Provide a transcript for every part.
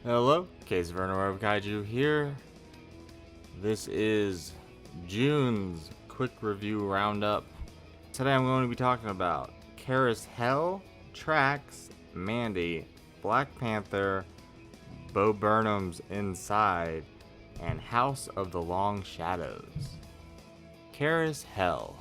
Hello, interwebkaiju here. This is June's quick review roundup. Today I'm going to be talking about Charis Hell, Traxx, Mandy, Black Panther, Burnham's Inside, and House of the Long Shadows. Charis Hell.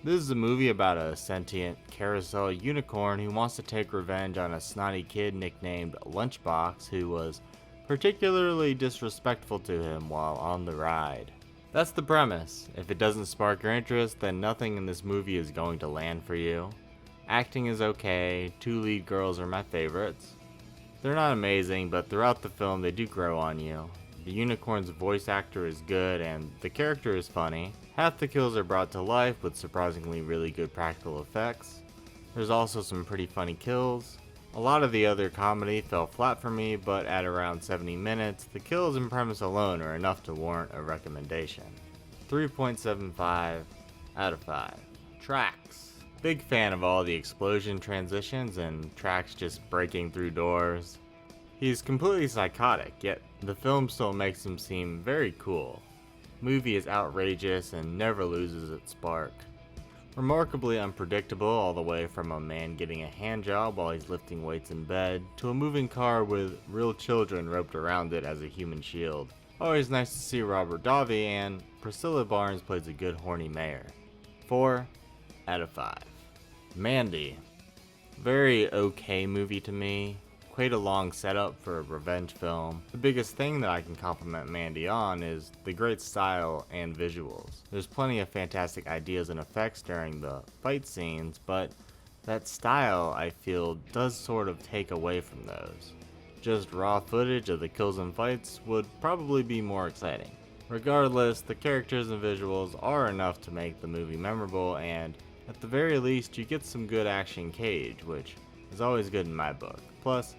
This is a movie about a sentient CarousHell unicorn who wants to take revenge on a snotty kid nicknamed Lunchbox who was particularly disrespectful to him while on the ride. That's the premise. If it doesn't spark your interest, then nothing in this movie is going to land for you. Acting is okay, two lead girls are my favorites. They're not amazing, but throughout the film they do grow on you. The unicorn's voice actor is good and the character is funny. Half the kills are brought to life with surprisingly really good practical effects. There's also some pretty funny kills. A lot of the other comedy fell flat for me, but at around 70 minutes, the kills and premise alone are enough to warrant a recommendation. 3.75 out of 5. Traxx. Big fan of all the explosion transitions and Traxx just breaking through doors. He's completely psychotic, yet the film still makes him seem very cool. Movie is outrageous and never loses its spark. Remarkably unpredictable all the way from a man getting a hand job while he's lifting weights in bed, to a moving car with real children roped around it as a human shield. Always nice to see Robert Davi, and Priscilla Barnes plays a good horny mayor. 4 out of 5. Mandy. Very okay movie to me. Quite a long setup for a revenge film. The biggest thing that I can compliment Mandy on is the great style and visuals. There's plenty of fantastic ideas and effects during the fight scenes, but that style, I feel, does sort of take away from those. Just raw footage of the kills and fights would probably be more exciting. Regardless, the characters and visuals are enough to make the movie memorable, and at the very least you get some good action cage, which is always good in my book. Plus,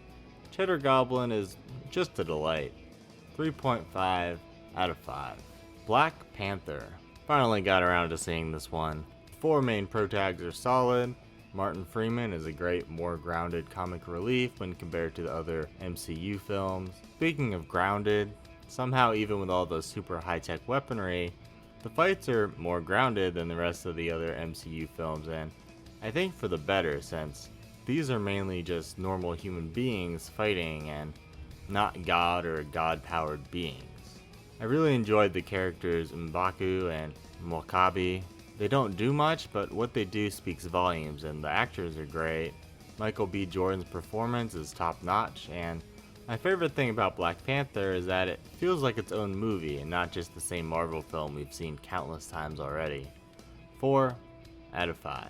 Cheddar Goblin is just a delight. 3.5 out of 5. Black Panther. Finally got around to seeing this one. The four main protags are solid. Martin Freeman is a great, more grounded comic relief when compared to the other MCU films. Speaking of grounded, somehow even with all the super high-tech weaponry, the fights are more grounded than the rest of the other MCU films, and I think for the better, since these are mainly just normal human beings fighting and not god or god-powered beings. I really enjoyed the characters M'Baku and Mwakabi. They don't do much, but what they do speaks volumes, and the actors are great. Michael B. Jordan's performance is top-notch, and my favorite thing about Black Panther is that it feels like its own movie and not just the same Marvel film we've seen countless times already. 4 out of 5.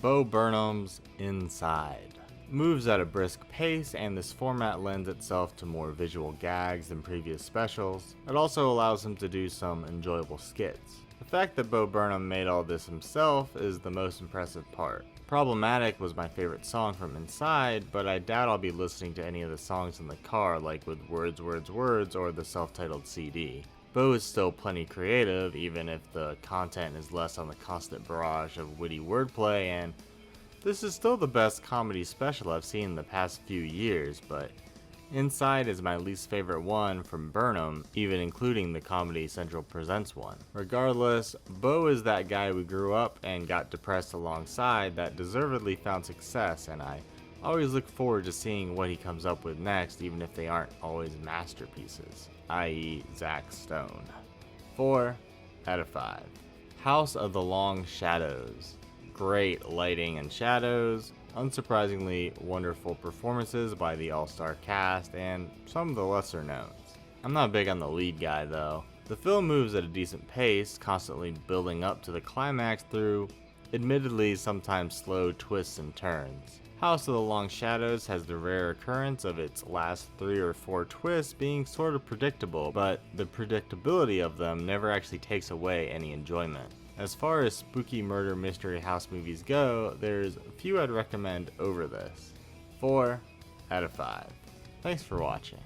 Burnham's Inside. Moves at a brisk pace, and this format lends itself to more visual gags than previous specials. It also allows him to do some enjoyable skits. The fact that Burnham made all this himself is the most impressive part. Problematic was my favorite song from Inside, but I doubt I'll be listening to any of the songs in the car like with Words, or the self-titled CD. Bo is still plenty creative, even if the content is less on the constant barrage of witty wordplay, and this is still the best comedy special I've seen in the past few years, but Inside is my least favorite one from Burnham, even including the Comedy Central Presents one. Regardless, Bo is that guy we grew up and got depressed alongside that deservedly found success, and I always look forward to seeing what he comes up with next, even if they aren't always masterpieces, i.e. Zack Stone. 4 out of 5. House of the Long Shadows. Great lighting and shadows, unsurprisingly wonderful performances by the all-star cast, and some of the lesser knowns. I'm not big on the lead guy though. The film moves at a decent pace, constantly building up to the climax through, admittedly sometimes slow twists and turns. House of the Long Shadows has the rare occurrence of its last 3 or 4 twists being sort of predictable, but the predictability of them never actually takes away any enjoyment. As far as spooky murder mystery house movies go, there's a few I'd recommend over this. 4 out of 5. Thanks for watching.